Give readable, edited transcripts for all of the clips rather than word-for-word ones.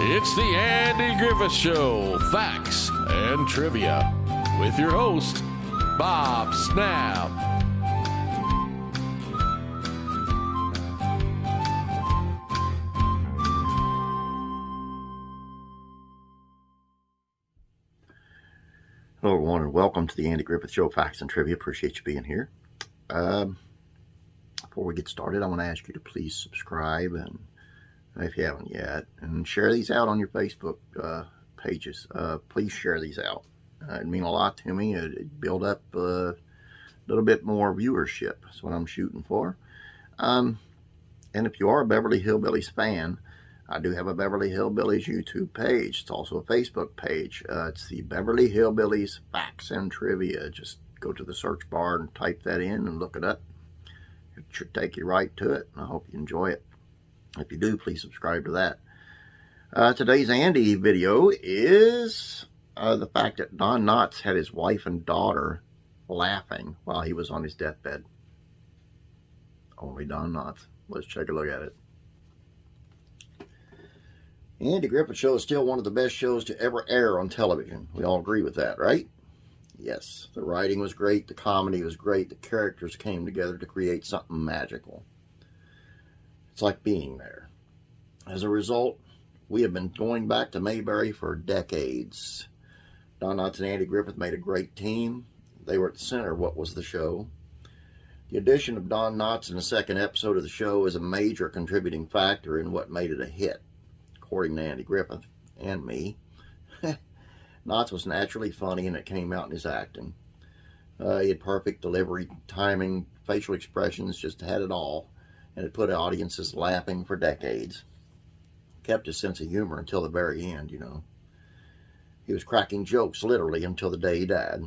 It's the Andy Griffith Show, Facts and Trivia, with your host, Bob Snap. Hello everyone, and welcome to the Andy Griffith Show, Facts and Trivia. Appreciate you being here. Before we get started, I want to ask you to please subscribe, and if you haven't yet, and share these out on your Facebook pages. Please share these out. It'd mean a lot to me. It'd build up a little bit more viewership. That's what I'm shooting for. And if you are a Beverly Hillbillies fan, I do have a Beverly Hillbillies YouTube page. It's also a Facebook page. It's the Beverly Hillbillies Facts and Trivia. Just go to the search bar and type that in and look it up. It should take you right to it, and I hope you enjoy it. If you do, please subscribe to that. Today's Andy video is the fact that Don Knotts had his wife and daughter laughing while he was on his deathbed. Only Don Knotts. Let's take a look at it. The Andy Griffith Show is still one of the best shows to ever air on television. We all agree with that, right? Yes. The writing was great. The comedy was great. The characters came together to create something magical. It's like being there. As a result, we have been going back to Mayberry for decades. Don Knotts and Andy Griffith made a great team. They were at the center of what was the show. The addition of Don Knotts in the second episode of the show is a major contributing factor in what made it a hit, according to Andy Griffith and me. Knotts was naturally funny, and it came out in his acting. He had perfect delivery, timing, facial expressions, just had it all. And it put audiences laughing for decades. Kept his sense of humor until the very end, you know. He was cracking jokes, literally, until the day he died.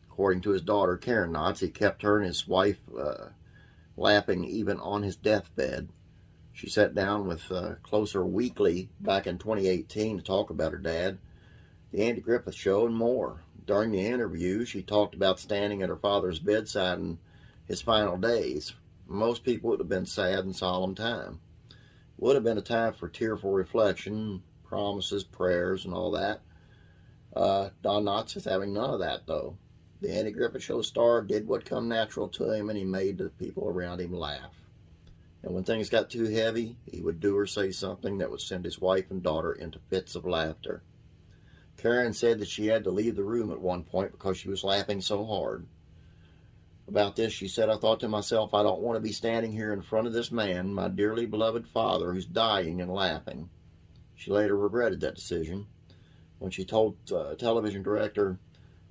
According to his daughter, Karen Knotts, he kept her and his wife laughing even on his deathbed. She sat down with Closer Weekly back in 2018 to talk about her dad, the Andy Griffith Show, and more. During the interview, she talked about standing at her father's bedside in his final days. Most people would have been sad and solemn time. Would have been a time for tearful reflection, promises, prayers, and all that. Don Knotts is having none of that, though. The Andy Griffith Show star did what come natural to him, and he made the people around him laugh. And when things got too heavy, he would do or say something that would send his wife and daughter into fits of laughter. Karen said that she had to leave the room at one point because she was laughing so hard. About this, she said, "I thought to myself, I don't want to be standing here in front of this man, my dearly beloved father, who's dying, and laughing." She later regretted that decision. When she told television director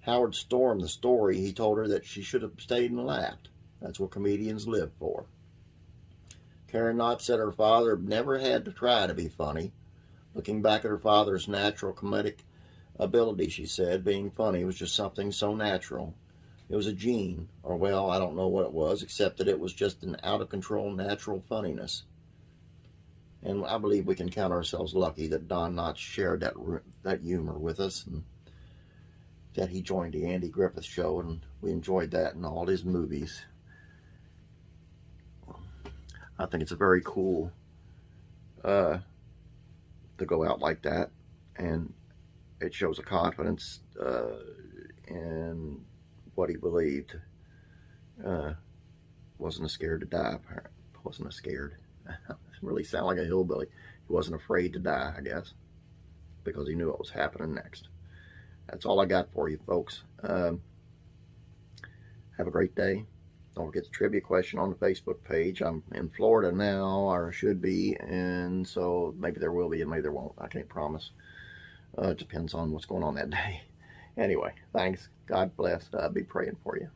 Howard Storm the story, he told her that she should have stayed and laughed. That's what comedians live for. Karen Knotts said her father never had to try to be funny. Looking back at her father's natural comedic ability, she said, being funny was just something so natural. It was a gene, or well, I don't know what it was, except that it was just an out-of-control natural funniness. And I believe we can count ourselves lucky that Don Knotts shared that humor with us, and that he joined the Andy Griffith Show, and we enjoyed that in all his movies. I think it's very cool to go out like that, and it shows a confidence in what he believed. Wasn't scared to die. Wasn't scared. Really sound like a hillbilly. He wasn't afraid to die, I guess, because he knew what was happening next. That's all I got for you, folks. Have a great day. Don't forget the trivia question on the Facebook page. I'm in Florida now, or should be, and so maybe there will be and maybe there won't. I can't promise. It depends on what's going on that day. Anyway, thanks. God bless. I'll be praying for you.